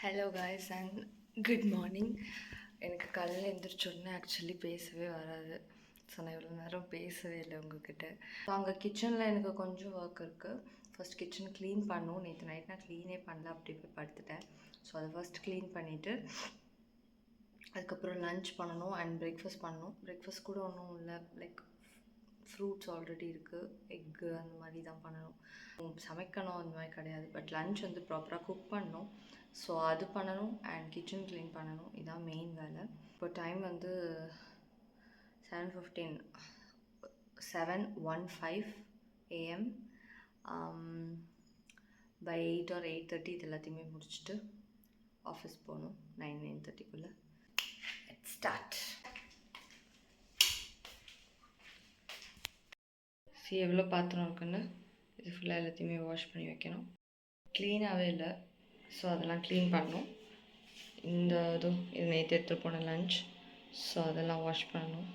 Hello guys and good morning. எனக்கு காலையில் எழுந்திரிச்சோடனே actually பேசவே வராது. ஸோ நான் இவ்வளோ நேரம் பேசவே இல்லை உங்ககிட்ட. ஸோ அங்கே கிச்சனில் எனக்கு கொஞ்சம் ஒர்க் இருக்குது. ஃபஸ்ட் கிச்சன் க்ளீன் பண்ணணும். நேற்று நைட் நான் க்ளீனே பண்ணல, அப்படி போய் படுத்துட்டேன். ஸோ அதை ஃபஸ்ட் க்ளீன் பண்ணிவிட்டு அதுக்கப்புறம் லன்ச் பண்ணணும் அண்ட் பிரேக்ஃபாஸ்ட் பண்ணணும். பிரேக்ஃபாஸ்ட் கூட ஒன்றும் இல்லை, லைக் ஃப்ரூட்ஸ் ஆல்ரெடி இருக்குது, எக்கு அந்த மாதிரி தான் பண்ணணும். சமைக்கணும் அந்த மாதிரி கிடையாது, பட் லன்ச் வந்து ப்ராப்பராக குக் பண்ணணும். ஸோ அது பண்ணணும் அண்ட் கிச்சன் க்ளீன் பண்ணணும். இதுதான் மெயின் வேலை. இப்போ டைம் வந்து 7:15 AM. பை 8 or 8:30 இது எல்லாத்தையுமே முடிச்சுட்டு ஆஃபீஸ் போகணும் 9:30க்குள்ளே. ஸ்டார்ட். எவ்வளோ பாத்திரம் இருக்குன்னு இது ஃபுல்லாக எல்லாத்தையுமே வாஷ் பண்ணி வைக்கணும். க்ளீனாகவே இல்லை, ஸோ அதெல்லாம் க்ளீன் பண்ணணும். இது நேற்று எடுத்துகிட்டு போன லன்ச், ஸோ அதெல்லாம் வாஷ் பண்ணணும்.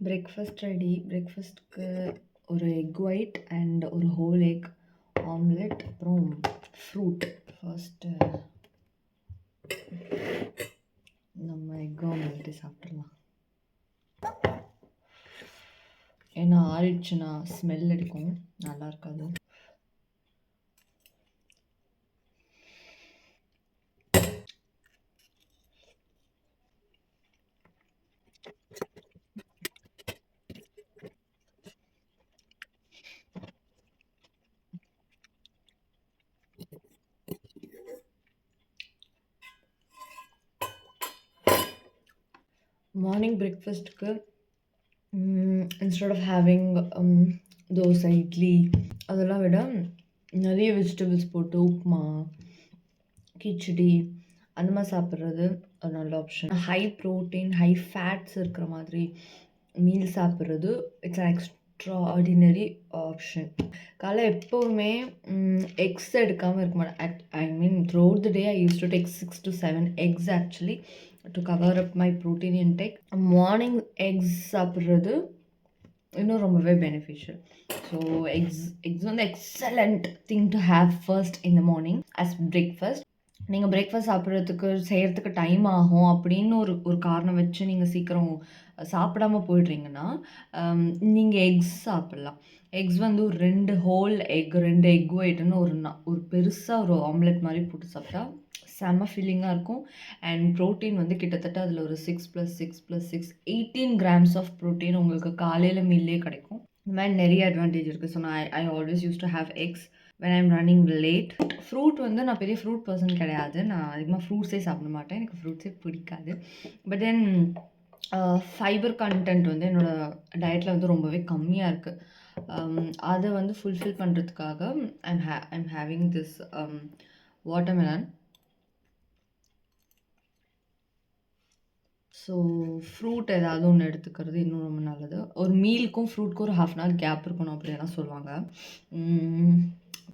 Breakfast ready. பிரேக்ஃபாஸ்ட்டுக்கு ஒரு எக் ஒயிட் அண்ட் ஒரு ஹோல் எக் ஆம்லெட், அப்புறம் ஃப்ரூட். ஃபர்ஸ்ட்டு நம்ம எக் ஆம்லெட்டு சாப்பிட்றலாம். ஏன்னா ஆறிடுச்சுன்னா ஸ்மெல் அடிக்கும், நல்லா இருக்காது. மார்னிங் பிரேக்ஃபாஸ்ட்டுக்கு instead of having dosa, idli அதெல்லாம் விட நிறைய வெஜிடபிள்ஸ் போட்டு உப்புமா, கிச்சடி அந்த மாதிரி சாப்பிட்றது ஒரு நல்ல option. High protein, high fats இருக்கிற மாதிரி மீல் சாப்பிட்றது it's an extraordinary option. காலை எப்போவுமே எக்ஸ் எடுக்காமல் இருக்க மாட்டேன். I mean throughout the day I use to take 6 to 7 eggs actually to cover up my protein intake. Morning eggs சாப்பிட்றது இன்னும் ரொம்பவே பெனிஃபிஷியல். ஸோ எக்ஸ் வந்து excellent thing to have first in the morning as breakfast. நீங்கள் breakfast செய்கிறதுக்கு time ஆகும் அப்படின்னு ஒரு காரணம் வச்சு நீங்கள் சீக்கிரம் சாப்பிடாமல் போயிடுறீங்கன்னா நீங்கள் எக்ஸ் சாப்பிட்லாம். எக்ஸ் வந்து ஒரு 2 ஹோல் எக், 2 எக் ஒயிட்டுன்னு ஒரு பெருசாக ஒரு ஆம்லெட் மாதிரி போட்டு சாப்பிட்டா செம்ம ஃபீலிங்காக இருக்கும். அண்ட் ப்ரோட்டீன் வந்து கிட்டத்தட்ட அதில் ஒரு 6+6+6 18 grams ஆஃப் ப்ரோட்டீன் உங்களுக்கு காலையில் மீல்லே கிடைக்கும். இந்த மாதிரி நிறைய அட்வான்டேஜ் இருக்குது. ஸோ நான் I always use to have X when I'm running late. Fruit வந்து நான் பெரிய ஃப்ரூட் பர்சன் கிடையாது. நான் அதிகமாக ஃப்ரூட்ஸே சாப்பிட மாட்டேன், எனக்கு ஃப்ரூட்ஸே பிடிக்காது. பட் தென் ஃபைபர் கண்டென்ட் வந்து என்னோடய டயட்டில் வந்து ரொம்பவே கம்மியாக இருக்குது. அதை வந்து ஃபுல்ஃபில் பண்ணுறதுக்காக I'm having this watermelon. So fruit ஏதாவது ஒன்று எடுத்துக்கிறது இன்னும் ரொம்ப நல்லது. ஒரு மீலுக்கும் ஃப்ரூட்க்கும் ஒரு 1/2 அன் ஹவர் கேப் இருக்கணும் அப்படிலாம் சொல்லுவாங்க.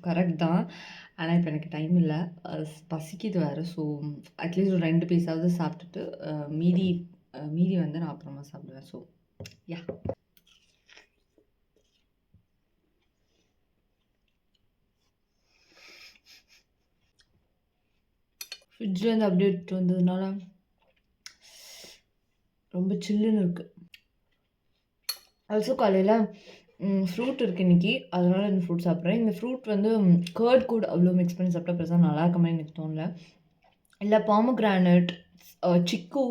கரெக்ட் தான். ஆனா இப்ப எனக்கு டைம் இல்ல. பசிக்குது வேற. ஸோ அட்லீஸ்ட் ஒரு 2 பீஸாவது சாப்பிட்டுட்டு மீதி மீதி வந்து நான் அப்புறமா சாப்பிடுவேன். So yeah! ஃப்ரிட்ஜ்லேருந்து அப்படியே எடுத்துட்டு வந்ததுனால ரொம்ப சில்லுன்னு இருக்கு. ஆல்சோ காலையில ஃப்ரூட் இருக்கு இன்னைக்கு. அதனால இந்த ஃப்ரூட் சாப்பிட்றேன். இந்த ஃப்ரூட் வந்து கர்ட் கூட அவ்வளோ மிக்ஸ் பண்ணி சாப்பிட்டா பெருசா நல்லா இருக்க மாரி எனக்கு தோணல. இல்ல பாமோகிரானட், சிக்கு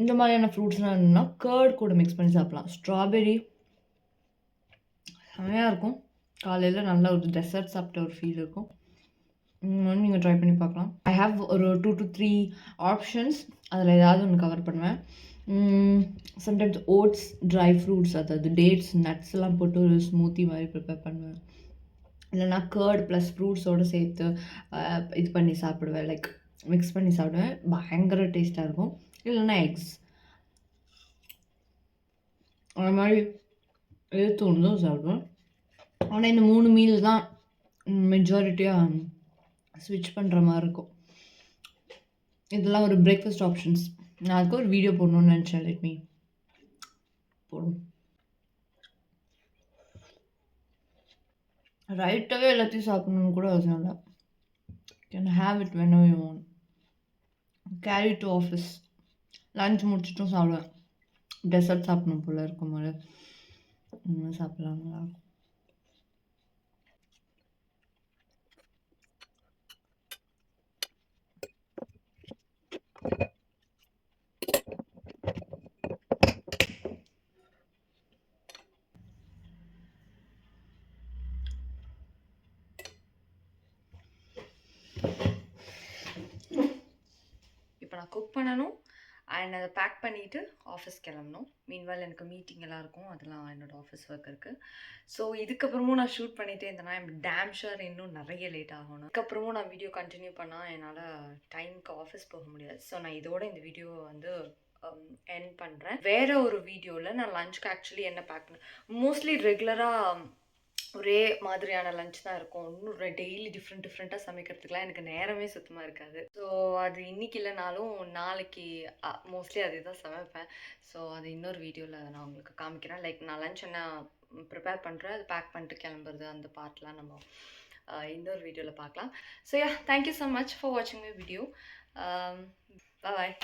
இந்த மாதிரியான ஃப்ரூட்ஸ்லாம் இருந்ததுன்னா, கர்ட் கூட மிக்ஸ் பண்ணி சாப்பிடலாம். ஸ்ட்ராபெர்ரி செமையா இருக்கும். காலையில நல்ல ஒரு டெசர்ட் சாப்பிட்ட ஒரு ஃபீல் இருக்கும். நீங்க ட்ரை பண்ணி பார்க்கலாம். ஐ ஹேவ் ஒரு 2 to 3 ஆப்ஷன்ஸ். அதில ஏதாவது ஒண்ணு கவர் பண்ணுவேன். சம்டைம்ஸ் ஓட்ஸ், ட்ரை ஃப்ரூட்ஸ் அதாவது டேட்ஸ், நட்ஸ்லாம் போட்டு ஒரு ஸ்மூத்தி மாரி ப்ரிப்பேர் பண்ணுவேன். இல்லைனா கர்ட் ப்ளஸ் ஃப்ரூட்ஸோடு சேர்த்து இது பண்ணி சாப்பிடுவேன். லைக் மிக்ஸ் பண்ணி சாப்பிடுவேன். பயங்கர டேஸ்ட்டாக இருக்கும். இல்லைனா எக்ஸ். அந்த மாதிரி எது தோணுதோ சாப்பிடுவேன். ஆனா இந்த 3 மீல் தான் மெஜாரிட்டியா ஸ்விட்ச் பண்ற மாரி இருக்கும். இதெல்லாம் ஒரு பிரேக்ஃபாஸ்ட் ஆப்ஷன்ஸ். நான் அதுக்கு ஒரு வீடியோ போடணும்னு நினச்சேன். லெட் மீ போடுவோம். ரைட்டாவே எல்லாத்தையும் சாப்பிடணும்னு கூட அவசியம் இல்ல. Can have it whenever you want. Carry to office. Lunch முடிச்சுட்டும் சாப்பிடுவேன். டெசர்ட் சாப்பிடணும் போல இருக்கும்போது சாப்பிடலாம் நல்லாயிருக்கும். இப்போ நான் குக் பண்ணணும் அண்ட் அதை பேக் பண்ணிவிட்டு ஆஃபீஸ் கிளம்பணும். மீன்வால் எனக்கு மீட்டிங் எல்லாம் இருக்கும். அதெல்லாம் என்னோடய ஆஃபீஸ் ஒர்க் இருக்குது. ஸோ இதுக்கப்புறமும் நான் ஷூட் பண்ணிகிட்டே இருந்தேன்னா டேம் ஷூர் இன்னும் நிறைய லேட் ஆகணும். இதுக்கப்புறமும் நான் வீடியோ கண்டினியூ பண்ணால் என்னால் டைமுக்கு ஆஃபீஸ் போக முடியாது. ஸோ நான் இதோட இந்த வீடியோ வந்து எண்ட் பண்ணுறேன். வேறு ஒரு வீடியோவில் நான் லஞ்சுக்கு ஆக்சுவலி என்ன பேக் பண்ணேன். மோஸ்ட்லி ரெகுலராக ஒரே மாதிரியான லஞ்ச் தான் இருக்கும். இன்னும் டெய்லி டிஃப்ரெண்ட்டாக சமைக்கிறதுக்குலாம் எனக்கு நேரமே சுத்தமாக இருக்காது. ஸோ அது இன்றைக்கி இல்லைனாலும் நாளைக்கு மோஸ்ட்லி அதே தான் சமைப்பேன். ஸோ அது இன்னொரு வீடியோவில் நான் உங்களுக்கு காமிக்கிறேன். லைக் நான் லஞ்ச் என்ன ப்ரிப்பேர் பண்ணுறேன், அது பேக் பண்ணிட்டு கிளம்புறது, அந்த பார்ட்லாம் நம்ம இன்னொரு வீடியோவில் பார்க்கலாம். So yeah, thank you so much for வாட்சிங் மை வீடியோ. பாய்.